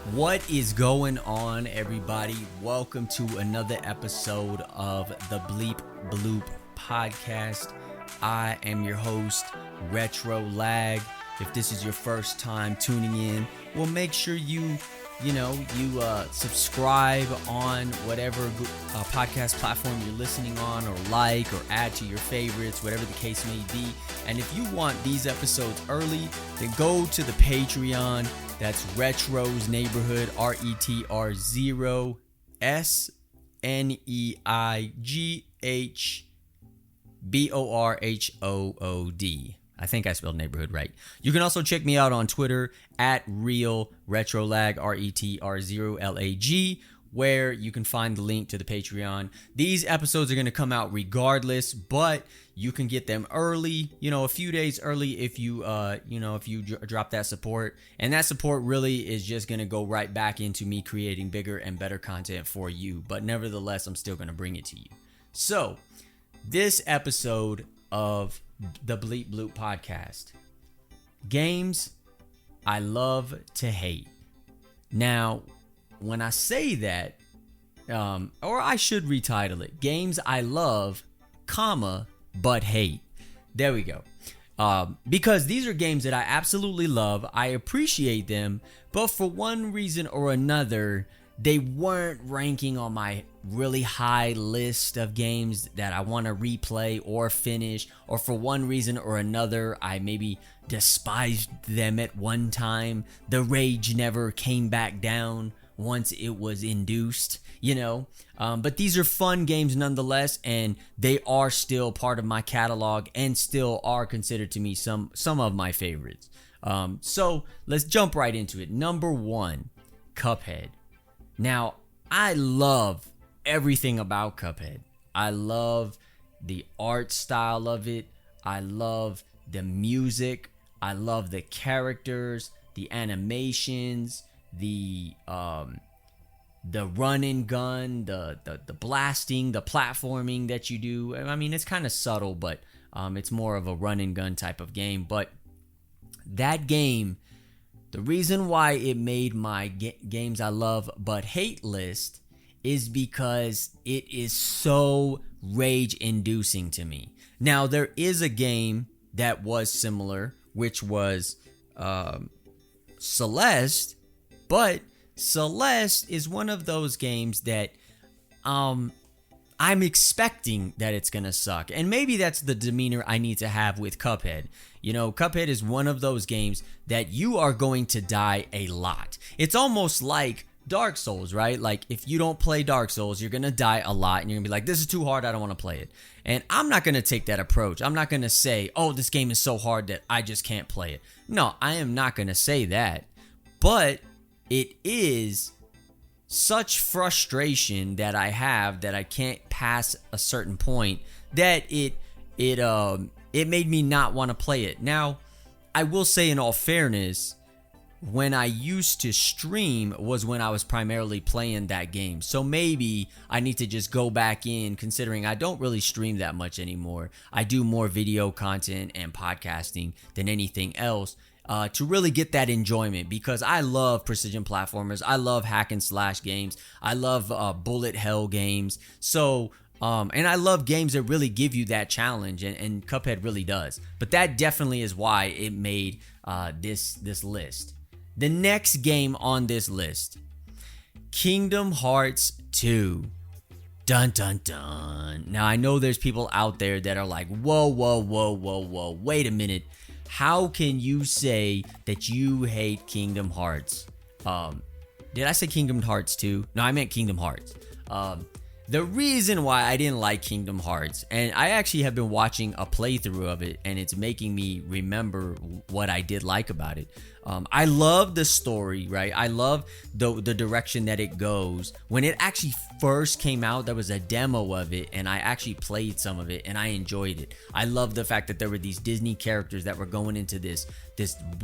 What is going on, everybody? Welcome to another episode of the Bleep Bloop podcast. I am your host, Retro Lag. If this is your first time tuning in, well, make sure you subscribe on whatever podcast platform you're listening on, or like, or add to your favorites, whatever the case may be. And if you want these episodes early, then go to the Patreon. That's Retro's Neighborhood, RETR0 SNEIGHBORHOOD. I think I spelled neighborhood right. You can also check me out on Twitter at Real Retrolag, RETR0LAG, where you can find the link to the Patreon. These episodes are going to come out regardless, but you can get them early, a few days early if you drop that support. And that support really is just going to go right back into me creating bigger and better content for you. But nevertheless, I'm still going to bring it to you. So, this episode of the Bleep Bloop podcast. Games I love to hate. Now, when I say that, or I should retitle it, games I love, but hate. There we go. Because these are games that I absolutely love. I appreciate them, but for one reason or another, they weren't ranking on my really high list of games that I want to replay or finish, or for one reason or another, I maybe despised them at one time. The rage never came back down once it was induced, but these are fun games nonetheless, and they are still part of my catalog and still are considered to me some of my favorites. So let's jump right into it. Number 1, Cuphead. Now, I love everything about Cuphead. I love the art style of it. I love the music. I love the characters, the animations, the run and gun, the blasting, the platforming that you do. I mean, it's kind of subtle, but it's more of a run and gun type of game. But that game, the reason why it made my games I love but hate list is because it is so rage-inducing to me. Now, there is a game that was similar, which was Celeste, but Celeste is one of those games that I'm expecting that it's going to suck. And maybe that's the demeanor I need to have with Cuphead. Cuphead is one of those games that you are going to die a lot. It's almost like Dark Souls, right? Like, if you don't play Dark Souls, you're going to die a lot, and you're going to be like, this is too hard, I don't want to play it. And I'm not going to take that approach. I'm not going to say, oh, this game is so hard that I just can't play it. No, I am not going to say that. But it is such frustration that I have that I can't pass a certain point that it made me not want to play it. Now, I will say, in all fairness, when I used to stream was when I was primarily playing that game. So maybe I need to just go back in, considering I don't really stream that much anymore. I do more video content and podcasting than anything else, to really get that enjoyment, because I love precision platformers. I love hack and slash games. I love bullet hell games. So, and I love games that really give you that challenge, and Cuphead really does. But that definitely is why it made this list. The next game on this list, Kingdom Hearts 2. Dun dun dun. Now, I know there's people out there that are like, whoa, wait a minute. How can you say that you hate Kingdom Hearts? Did I say Kingdom Hearts 2? No, I meant Kingdom Hearts. The reason why I didn't like Kingdom Hearts, and I actually have been watching a playthrough of it, and it's making me remember what I did like about it. I love the story, right? I love the direction that it goes. When it actually first came out, there was a demo of it, and I actually played some of it, and I enjoyed it. I love the fact that there were these Disney characters that were going into this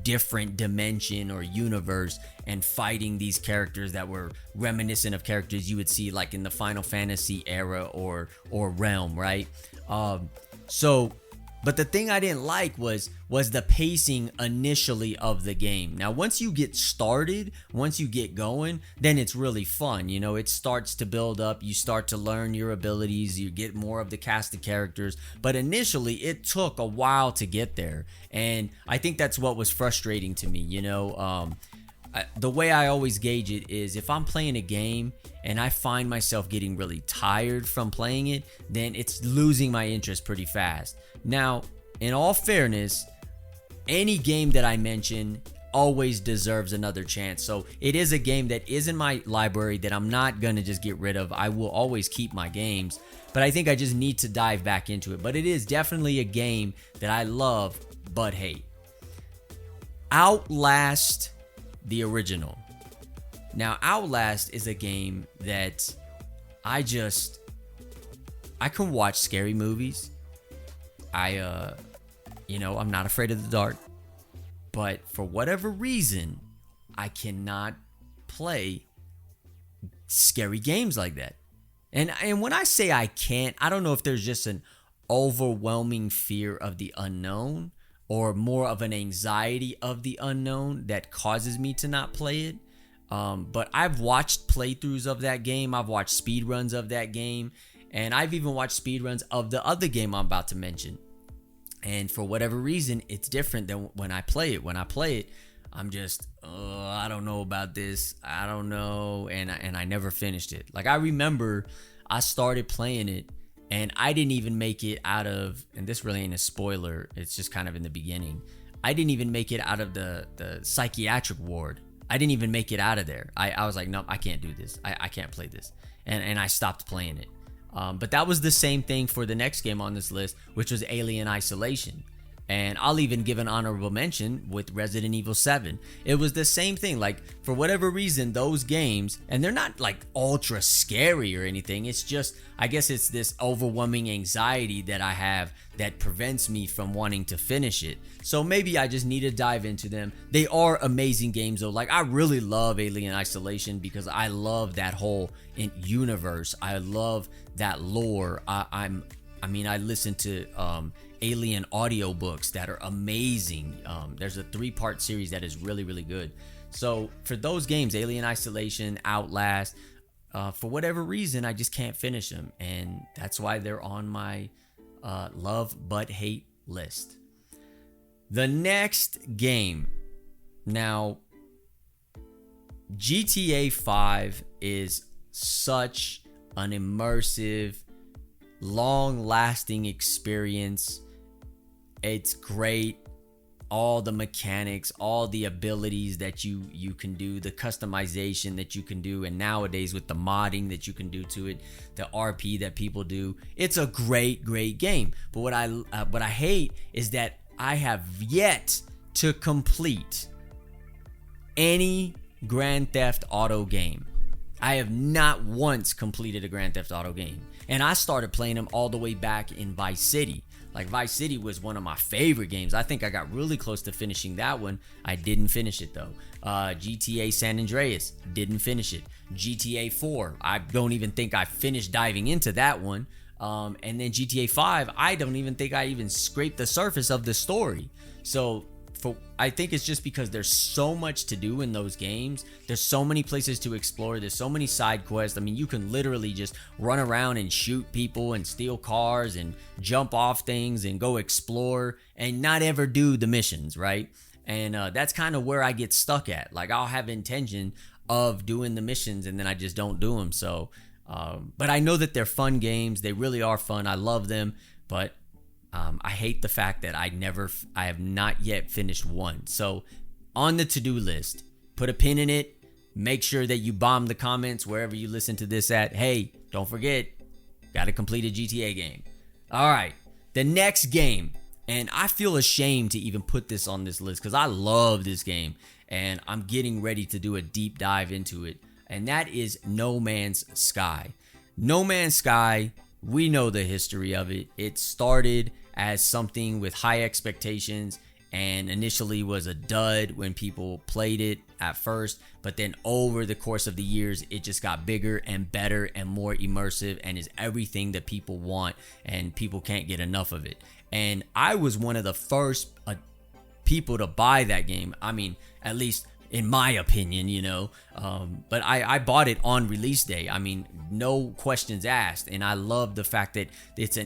different dimension or universe and fighting these characters that were reminiscent of characters you would see like in the Final Fantasy era or realm, right? So But the thing I didn't like was the pacing initially of the game. Now, once you get started, once you get going, then it's really fun. You know, it starts to build up. You start to learn your abilities. You get more of the cast of characters. But initially, it took a while to get there. And I think that's what was frustrating to me. You know, the way I always gauge it is if I'm playing a game and I find myself getting really tired from playing it, then it's losing my interest pretty fast. Now, in all fairness, any game that I mention always deserves another chance. So it is a game that is in my library that I'm not going to just get rid of. I will always keep my games, but I think I just need to dive back into it. But it is definitely a game that I love but hate. Outlast the original. Now, Outlast is a game that I can watch scary movies. I'm not afraid of the dark, but for whatever reason, I cannot play scary games like that. And when I say I can't, I don't know if there's just an overwhelming fear of the unknown or more of an anxiety of the unknown that causes me to not play it. But I've watched playthroughs of that game. I've watched speedruns of that game. And I've even watched speedruns of the other game I'm about to mention. And for whatever reason, it's different than when I play it. When I play it, I'm just, I don't know about this. I don't know. And I never finished it. Like, I remember I started playing it and I didn't even make it out of, and this really ain't a spoiler, it's just kind of in the beginning. I didn't even make it out of the psychiatric ward. I didn't even make it out of there. I was like, no, I can't do this. I can't play this. And I stopped playing it. But that was the same thing for the next game on this list, which was Alien Isolation. And I'll even give an honorable mention with Resident Evil 7. It was the same thing. Like, for whatever reason, those games, and they're not like ultra scary or anything. It's just, I guess it's this overwhelming anxiety that I have that prevents me from wanting to finish it. So maybe I just need to dive into them. They are amazing games though. Like, I really love Alien Isolation because I love that whole universe. I love that lore. I listen to Alien audiobooks that are amazing. There's a 3-part series that is really, really good. So for those games, Alien Isolation, Outlast, for whatever reason, I just can't finish them. And that's why they're on my love but hate list. The next game. Now, GTA 5 is such an immersive, long-lasting experience. It's great. All the mechanics, all the abilities that you can do, the customization that you can do, and nowadays with the modding that you can do to it, the RP that people do, it's a great game. But what I hate is that I have yet to complete any Grand Theft Auto game. I have not once completed a Grand Theft Auto game. And I started playing them all the way back in Vice City. Like, Vice City was one of my favorite games. I think I got really close to finishing that one. I didn't finish it though. GTA San Andreas, didn't finish it. GTA 4, I don't even think I finished diving into that one. And then GTA 5, I don't even think I even scraped the surface of the story. So I think it's just because there's so much to do in those games. There's so many places to explore. There's so many side quests. I mean, you can literally just run around and shoot people and steal cars and jump off things and go explore and not ever do the missions, right? And that's kind of where I get stuck at. Like, I'll have intention of doing the missions and then I just don't do them. So, but I know that they're fun games. They really are fun. I love them, but I hate the fact that I have not yet finished one. So on the to-do list, put a pin in it. Make sure that you bomb the comments wherever you listen to this at. Hey, don't forget, got to complete a GTA game. All right, the next game. And I feel ashamed to even put this on this list because I love this game and I'm getting ready to do a deep dive into it. And that is No Man's Sky. No Man's Sky, we know the history of it. It started as something with high expectations and initially was a dud when people played it at first, but then over the course of the years it just got bigger and better and more immersive and is everything that people want, and people can't get enough of it. and I was one of the first people to buy that game. I mean, at least in my opinion, but I bought it on release day. I mean, no questions asked. And I love the fact that it's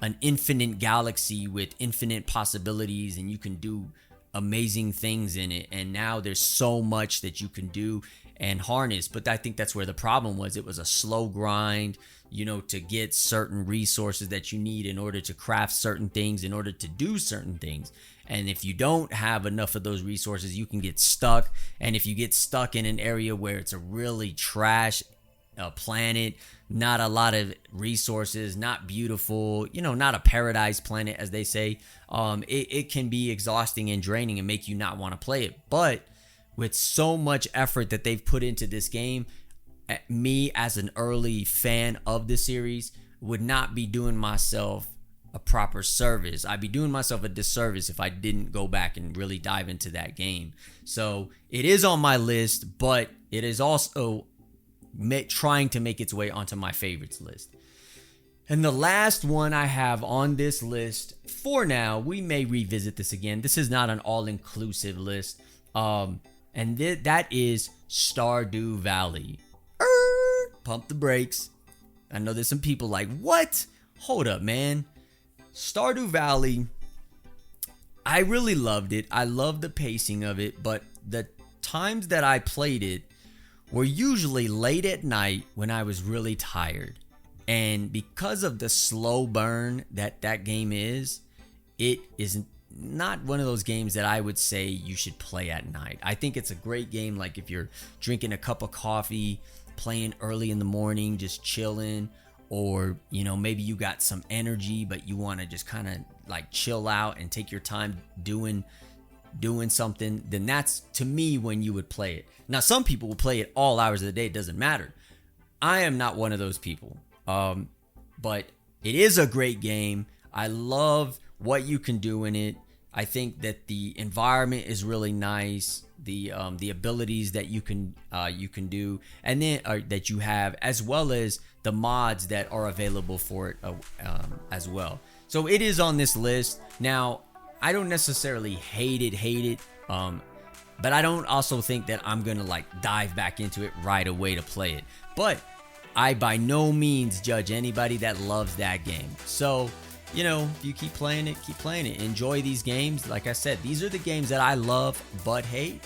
an infinite galaxy with infinite possibilities, and you can do amazing things in it. And now there's so much that you can do and harness. But I think that's where the problem was. It was a slow grind, to get certain resources that you need in order to craft certain things, in order to do certain things. And if you don't have enough of those resources, you can get stuck. And if you get stuck in an area where it's a really trash planet, not a lot of resources, not beautiful, not a paradise planet, as they say, it can be exhausting and draining and make you not want to play it. But with so much effort that they've put into this game, me as an early fan of the series would not be doing myself a proper service. I'd be doing myself a disservice if I didn't go back and really dive into that game. So it is on my list, but it is also trying to make its way onto my favorites list. And the last one I have on this list for now, we may revisit this again. This is not an all-inclusive list. And that is Stardew Valley. Pump the brakes. I know there's some people like, what? Hold up, man. Stardew Valley, I really loved it. I loved the pacing of it, but the times that I played it were usually late at night when I was really tired. And because of the slow burn that game is, it is not one of those games that I would say you should play at night. I think it's a great game, like if you're drinking a cup of coffee, playing early in the morning, just chilling, or maybe you got some energy but you want to just kind of like chill out and take your time doing something, then that's to me when you would play it. Now some people will play it all hours of the day, it doesn't matter. I am not one of those people. But it is a great game. I love what you can do in it. I think that the environment is really nice. The abilities that you can do, and then that you have, as well as the mods that are available for it as well. So it is on this list. Now, I don't necessarily hate it, but I don't also think that I'm gonna like dive back into it right away to play it. But I by no means judge anybody that loves that game. So, if you keep playing it, enjoy these games. Like I said, these are the games that I love but hate.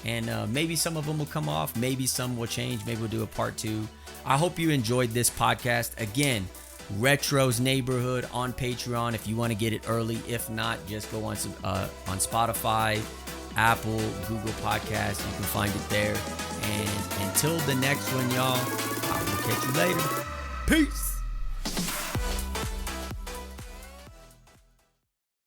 And maybe some of them will come off. Maybe some will change. Maybe we'll do a part 2. I hope you enjoyed this podcast. Again, Retro's Neighborhood on Patreon if you want to get it early. If not, just go on Spotify, Apple, Google Podcasts. You can find it there. And until the next one, y'all, I will catch you later. Peace.